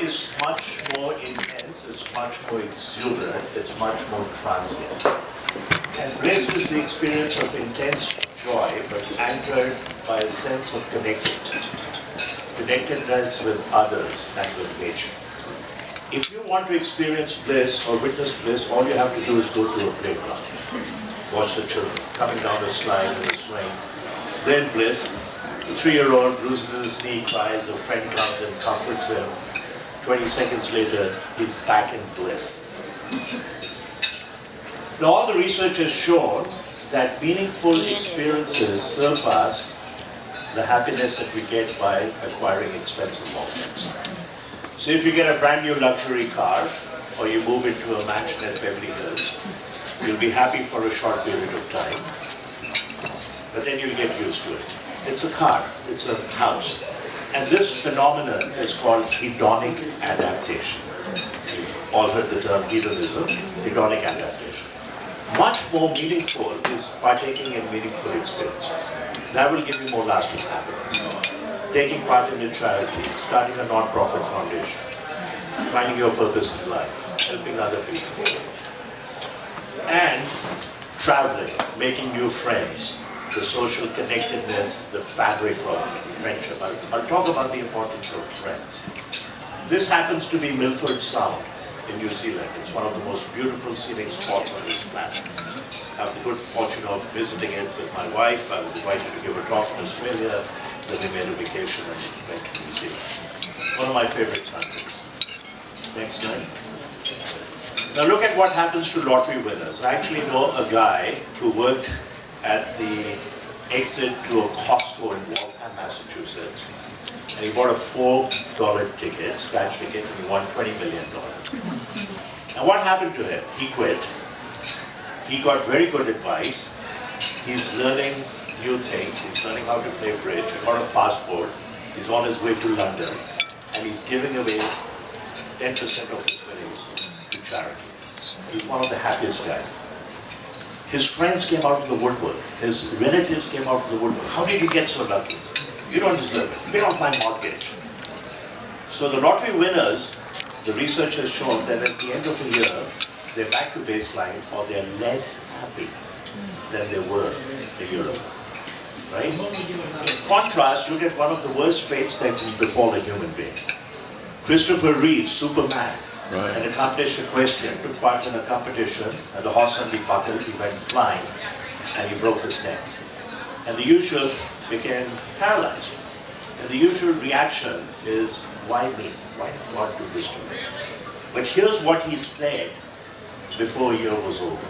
is much more intense, it's much more exuberant, it's much more transient. And bliss is the experience of intense joy, but anchored by a sense of connectedness. Connectedness with others and with nature. If you want to experience bliss or witness bliss, all you have to do is go to a playground. Watch the children coming down the slide in a swing. They're in bliss. The 3-year-old bruises his knee, cries, a friend comes and comforts him. 20 seconds later, he's back in bliss. Now, all the research has shown that meaningful experiences surpass the happiness that we get by acquiring expensive objects. So if you get a brand new luxury car, or you move into a mansion at Beverly Hills, you'll be happy for a short period of time, but then you'll get used to it. It's a car, it's a house. And this phenomenon is called hedonic adaptation. You've all heard the term hedonism, hedonic adaptation. Much more meaningful is partaking in meaningful experiences. That will give you more lasting happiness. Taking part in a charity, starting a non-profit foundation, finding your purpose in life, helping other people, and traveling, making new friends, the social connectedness, the fabric of friendship. I'll talk about the importance of friends. This happens to be Milford Sound in New Zealand. It's one of the most beautiful scenic spots on this planet. I have the good fortune of visiting it with my wife. I was invited to give a talk in Australia. Then we made a vacation and went to New Zealand. One of my favorite countries. Next slide. Now look at what happens to lottery winners. I actually know a guy who worked at the exit to a Costco in Waltham, Massachusetts. And he bought a $4 ticket, scratch ticket, and he won $20 million. And what happened to him? He quit. He got very good advice. He's learning new things. He's learning how to play bridge. He got a passport. He's on his way to London. And he's giving away 10% of his winnings to charity. He's one of the happiest guys. His friends came out of the woodwork. His relatives came out of the woodwork. How did you get so lucky? You don't deserve it. Pay off my mortgage. So the lottery winners, the research has shown that at the end of a year, they're back to baseline or they're less happy than they were a year ago. Right? In contrast, look at one of the worst fates that can befall a human being. Christopher Reeve, Superman, an accomplished equestrian, took part in a competition and the horse suddenly buckled, he went flying and he broke his neck. And the usual became paralyzed. And the usual reaction is, why me? Why did God do this to me? But here's what he said before a year was over.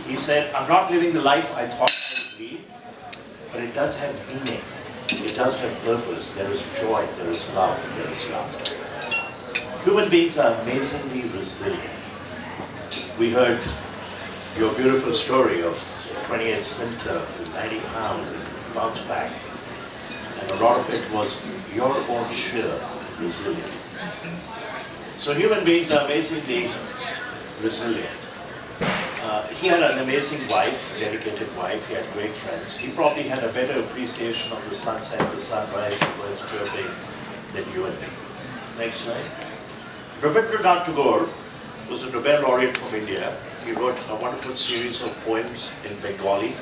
He said, I'm not living the life I thought I would lead, but it does have meaning. It does have purpose. There is joy, there is love, there is laughter. Human beings are amazingly resilient. We heard your beautiful story of 28 symptoms and 90 pounds and bounced back. And a lot of it was your own sheer resilience. So human beings are amazingly resilient. He had an amazing wife, dedicated wife. He had great friends. He probably had a better appreciation of the sunset, the sunrise, the birds chirping than you and me. Next slide. Rabindranath Tagore was a Nobel laureate from India. He wrote a wonderful series of poems in Bengali,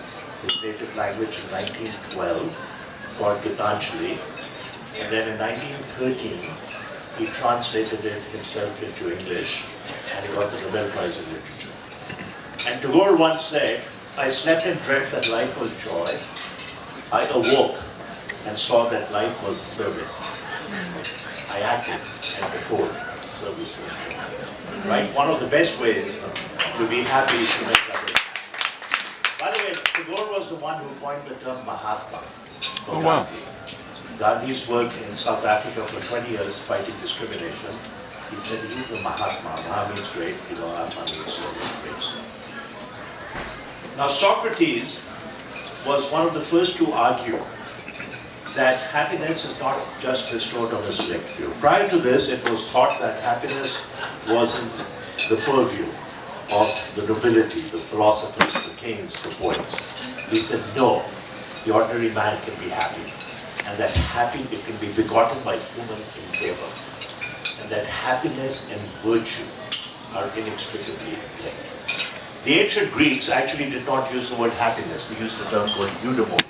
his native language, in 1912, called Gitanjali. And then in 1913, he translated it himself into English, and he got the Nobel Prize in Literature. And Tagore once said, I slept and dreamt that life was joy. I awoke and saw that life was service. I acted, and behold, service was joy. Right? One of the best ways to be happy is to make others happy. By the way, Tagore was the one who coined the term Mahatma for Gandhi. Gandhi's work in South Africa for 20 years fighting discrimination. He said he's a Mahatma. Maha means great, Atma means service, great service. Now Socrates was one of the first to argue that happiness is not just bestowed on a select few. Prior to this, it was thought that happiness was in the purview of the nobility, the philosophers, the kings, the poets. He said, no, the ordinary man can be happy. And that happy, it can be begotten by human endeavor. and that happiness and virtue are inextricably linked. The ancient Greeks actually did not use the word happiness. They used a term called eudaimonia,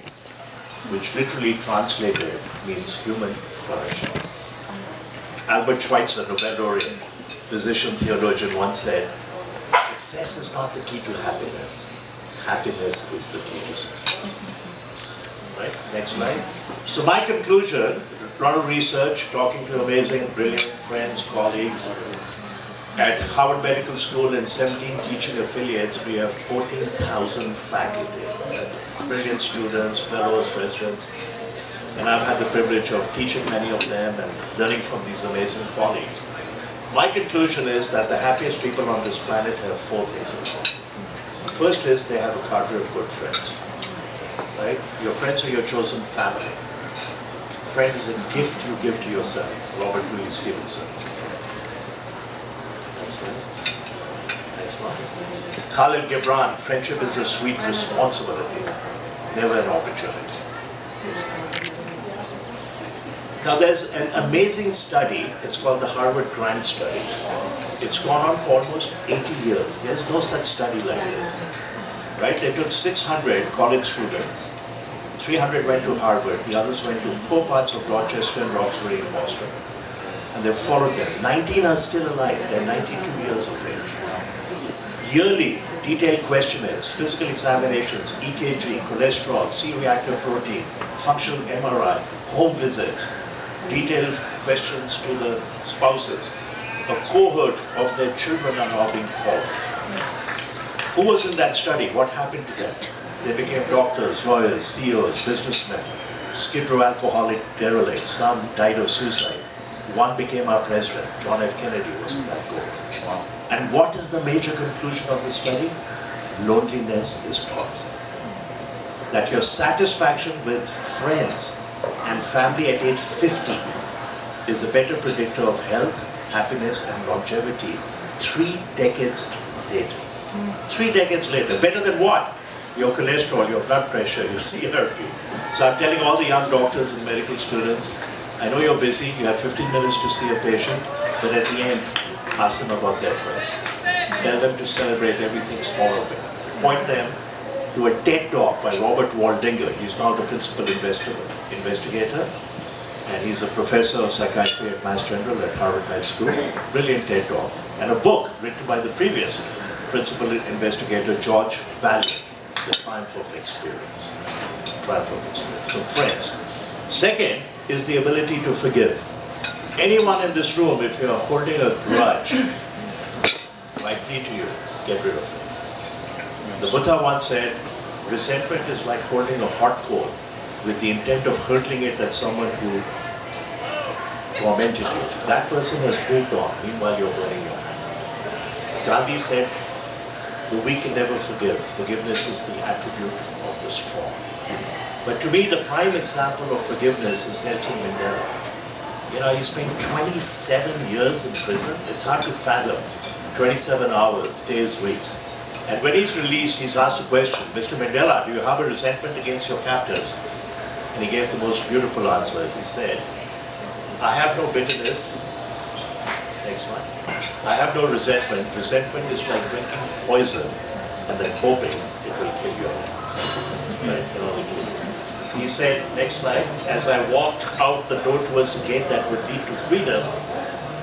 which literally translated means human flourishing. Albert Schweitzer, Nobel laureate, physician, theologian, once said, success is not the key to happiness. Happiness is the key to success. Right? Next slide. So my conclusion, a lot of research, talking to amazing, brilliant friends, colleagues. At Harvard Medical School and 17 teaching affiliates, we have 14,000 faculty, brilliant students, fellows, residents, and I've had the privilege of teaching many of them and learning from these amazing colleagues. My conclusion is that the happiest people on this planet have four things in common. First is they have a cadre of good friends. Right? Your friends are your chosen family. Friend is a gift you give to yourself. Robert Louis Stevenson. Next one. Khalil Gibran, friendship is a sweet responsibility, never an opportunity. Now there's an amazing study, it's called the Harvard Grant Study. It's gone on for almost 80 years. There's no such study like this. Right? They took 600 college students, 300 went to Harvard, the others went to poor parts of Rochester and Roxbury in Boston. And they followed them. 19 are still alive. They're 92 years of age. Yearly, detailed questionnaires, physical examinations, EKG, cholesterol, C-reactive protein, functional MRI, home visits, detailed questions to the spouses. A cohort of their children are now being followed. Who was in that study? What happened to them? They became doctors, lawyers, CEOs, businessmen, skid row alcoholic derelicts. Some died of suicide. One became our president. John F. Kennedy was in that group. And what is the major conclusion of the study? Loneliness is toxic. That your satisfaction with friends and family at age 50 is a better predictor of health, happiness, and longevity 3 decades later. 3 decades later. Better than what? Your cholesterol, your blood pressure, your CRP. So I'm telling all the young doctors and medical students, I know you're busy, you have 15 minutes to see a patient, but at the end, ask them about their friends. Tell them to celebrate everything small or big. Point them to a TED Talk by Robert Waldinger. He's now the principal investigator, and he's a professor of psychiatry at Mass General at Harvard Med School. Brilliant TED Talk. And a book written by the previous principal investigator, George Valiant, The Triumph of Experience. Triumph of Experience. So friends. Second is the ability to forgive. Anyone in this room, if you're holding a grudge, I plead to you, get rid of it. The Buddha once said, resentment is like holding a hot coal with the intent of hurtling it at someone who tormented you. That person has moved on, meanwhile you're burning your hand. Gandhi said, the weak can never forgive. Forgiveness is the attribute of the strong. But to me, the prime example of forgiveness is Nelson Mandela. You know, he spent 27 years in prison. It's hard to fathom. 27 hours, days, weeks. And when he's released, he's asked a question, Mr. Mandela, do you have a resentment against your captors? And he gave the most beautiful answer. He said, I have no bitterness. Next one. I have no resentment. Resentment is like drinking poison and then hoping it will kill your enemies. Right? It will only kill you. He said, next slide, as I walked out the door towards the gate that would lead to freedom,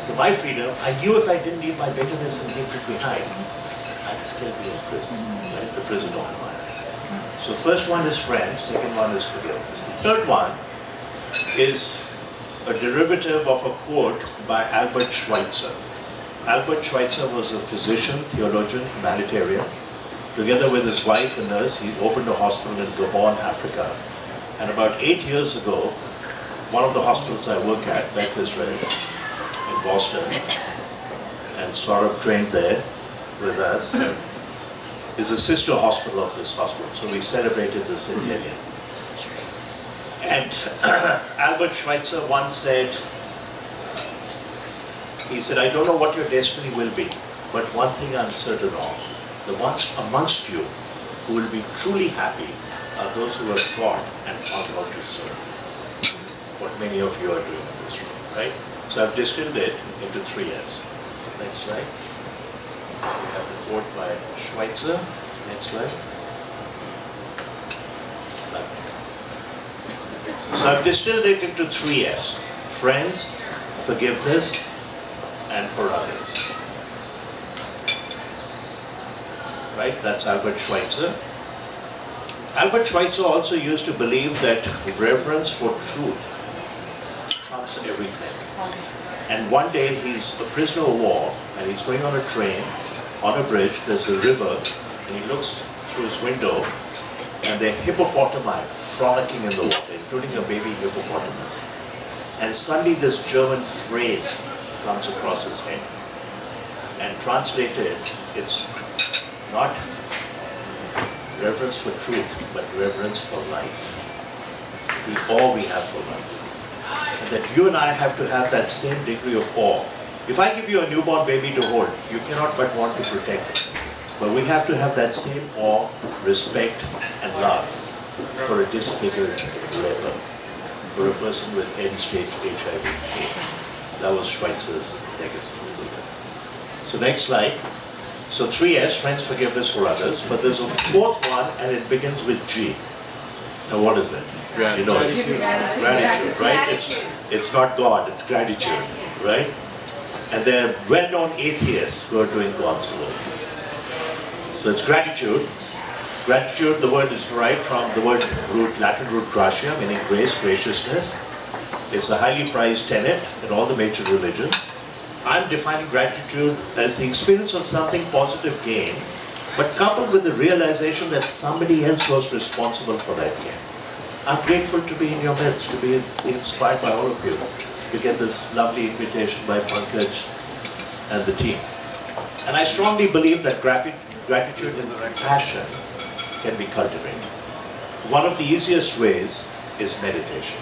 to my freedom, I knew if I didn't leave my bitterness and hatred behind, I'd still be in prison, right? The prison of the mind. So first one is friends, second one is forgiveness. The third one is a derivative of a quote by Albert Schweitzer. Albert Schweitzer was a physician, theologian, humanitarian. Together with his wife, a nurse, he opened a hospital in Gabon, Africa. And about 8 years ago, one of the hospitals I work at, Beth Israel, in Boston, and Saurabh trained there with us, is a sister hospital of this hospital. So we celebrated the centennial. And Albert Schweitzer once said, he said, I don't know what your destiny will be, but one thing I'm certain of, the ones amongst you who will be truly happy are those who have sought and found how to serve. What many of you are doing in this room, right? So I've distilled it into 3 F's. Next slide. So we have the quote by Schweitzer. Next slide. So I've distilled it into 3 F's. Friends, forgiveness, and for others. Right? That's Albert Schweitzer. Albert Schweitzer also used to believe that reverence for truth trumps everything. And one day he's a prisoner of war and he's going on a train, on a bridge, there's a river, and he looks through his window and there are hippopotami frolicking in the water, including a baby hippopotamus. And suddenly this German phrase comes across his head. And translated, it's not reverence for truth, but reverence for life. The awe we have for life. And that you and I have to have that same degree of awe. If I give you a newborn baby to hold, you cannot but want to protect it. But we have to have that same awe, respect, and love for a disfigured leper, for a person with end-stage HIV/AIDS. That was Schweitzer's legacy. So next slide. So 3 F's, friends, forgiveness, for others. But there's a 4th one, and it begins with G. Now what is it? You know it. Gratitude, right? It's not God, it's gratitude, right? And they're well-known atheists who are doing God's work. So it's gratitude. Gratitude, the word is derived from the word Latin root gratia, meaning grace, graciousness. It's a highly prized tenet in all the major religions. I'm defining gratitude as the experience of something positive gain, but coupled with the realization that somebody else was responsible for that gain. I'm grateful to be in your midst, to be inspired by all of you, to get this lovely invitation by Pankaj and the team. And I strongly believe that gratitude and compassion can be cultivated. One of the easiest ways is meditation.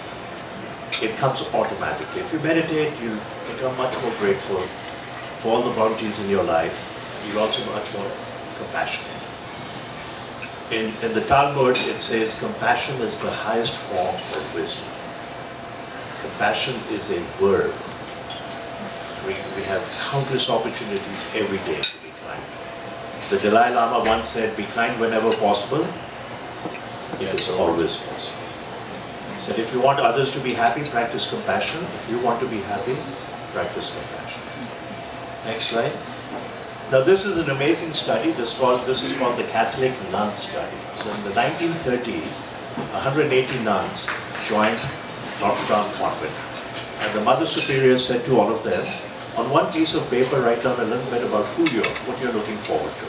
It comes automatically. If you meditate, you become much more grateful for all the bounties in your life. You're also much more compassionate. In the Talmud, it says compassion is the highest form of wisdom. Compassion is a verb. We have countless opportunities every day to be kind. The Dalai Lama once said, be kind whenever possible. It is always possible. He said, if you want others to be happy, practice compassion. If you want to be happy, practice compassion. Next slide. Now this is an amazing study. This is called the Catholic Nun Study. So in the 1930s, 180 nuns joined Notre Dame Convent. And the Mother Superior said to all of them, on one piece of paper, write down a little bit about what you're looking forward to.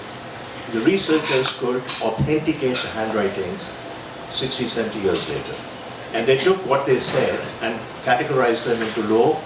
The researchers could authenticate the handwritings 60, 70 years later. And they took what they said and categorized them into low,